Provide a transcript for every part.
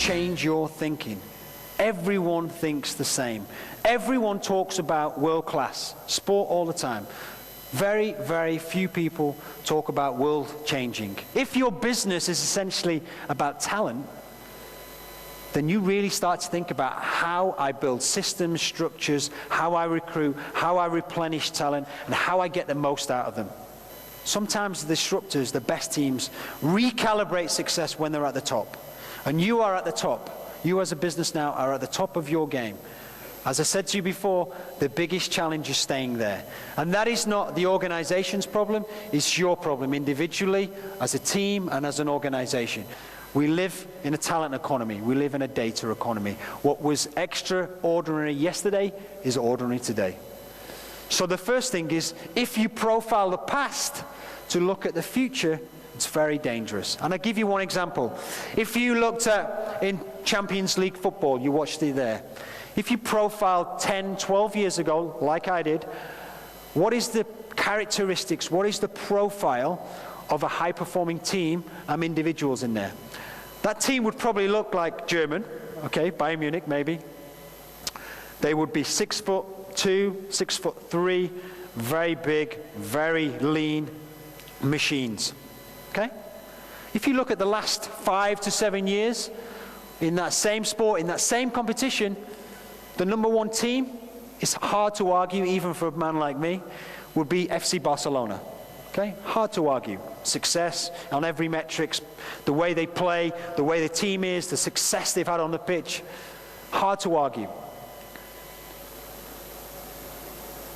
change your thinking. Everyone thinks the same. Everyone talks about world-class sport all the time. Very, very few people talk about world-changing. If your business is essentially about talent, then you really start to think about how I build systems, structures, how I recruit, how I replenish talent, and how I get the most out of them. Sometimes the disruptors, the best teams, recalibrate success when they're at the top. And you are at the top. You as a business now are at the top of your game. As I said to you before, the biggest challenge is staying there. And that is not the organization's problem, it's your problem individually, as a team, and as an organization. We live in a talent economy. We live in a data economy. What was extraordinary yesterday is ordinary today. So the first thing is, if you profile the past to look at the future, it's very dangerous. And I'll give you one example. If you looked at in Champions League football, you watched it there. If you profiled 10, 12 years ago, like I did, what is the characteristics, what is the profile of a high-performing team and individuals in there? That team would probably look like German, okay, Bayern Munich maybe. They would be 6'2", 6'3", very big, very lean machines, okay? If you look at the last 5 to 7 years, in that same sport, in that same competition, the number one team, it's hard to argue, even for a man like me, would be FC Barcelona. Okay? Hard to argue. Success on every metric, the way they play, the way the team is, the success they've had on the pitch. Hard to argue.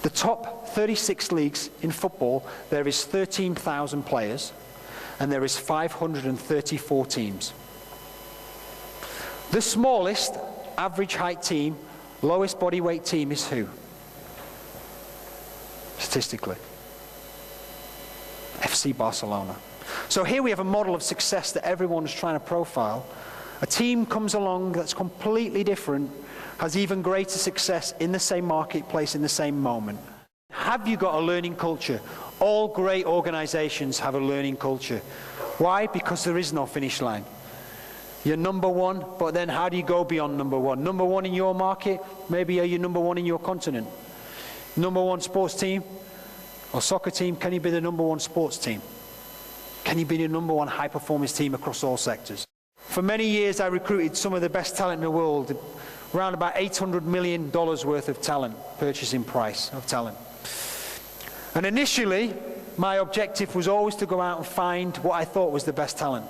The top 36 leagues in football, there is 13,000 players, and there is 534 teams. The smallest average height team, lowest body weight team is who? Statistically. FC Barcelona. So here we have a model of success that everyone is trying to profile. A team comes along that's completely different, has even greater success in the same marketplace in the same moment. Have you got a learning culture? All great organizations have a learning culture. Why? Because there is no finish line. You're number one, but then how do you go beyond number one? Number one in your market, maybe are you number one in your continent? Number one sports team or soccer team, can you be the number one sports team? Can you be the number one high performance team across all sectors? For many years I recruited some of the best talent in the world, around about $800 million worth of talent, purchasing price of talent. And initially, my objective was always to go out and find what I thought was the best talent.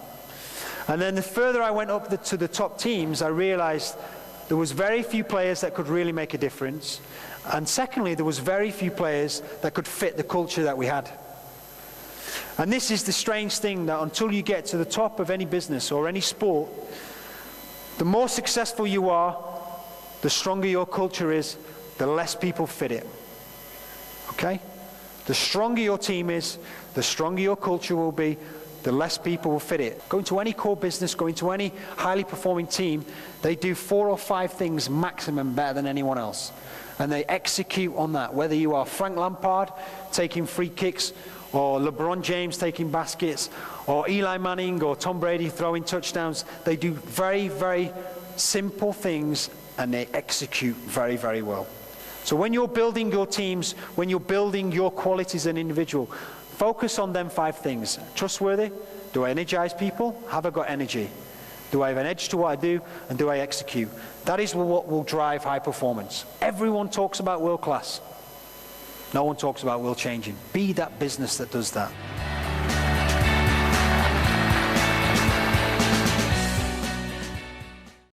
And then the further I went up to the top teams, I realized there was very few players that could really make a difference. And secondly, there was very few players that could fit the culture that we had. And this is the strange thing, that until you get to the top of any business or any sport, the more successful you are, the stronger your culture is, the less people fit it. Okay? The stronger your team is, the stronger your culture will be, the less people will fit it. Go into any core business, go into any highly performing team, they do 4 or 5 things maximum better than anyone else. And they execute on that. Whether you are Frank Lampard taking free kicks, or LeBron James taking baskets, or Eli Manning or Tom Brady throwing touchdowns, they do very, very simple things and they execute very, very well. So when you're building your teams, when you're building your qualities as an individual, focus on them 5 things. Trustworthy? Do I energize people? Have I got energy? Do I have an edge to what I do? And do I execute? That is what will drive high performance. Everyone talks about world class. No one talks about world changing. Be that business that does that.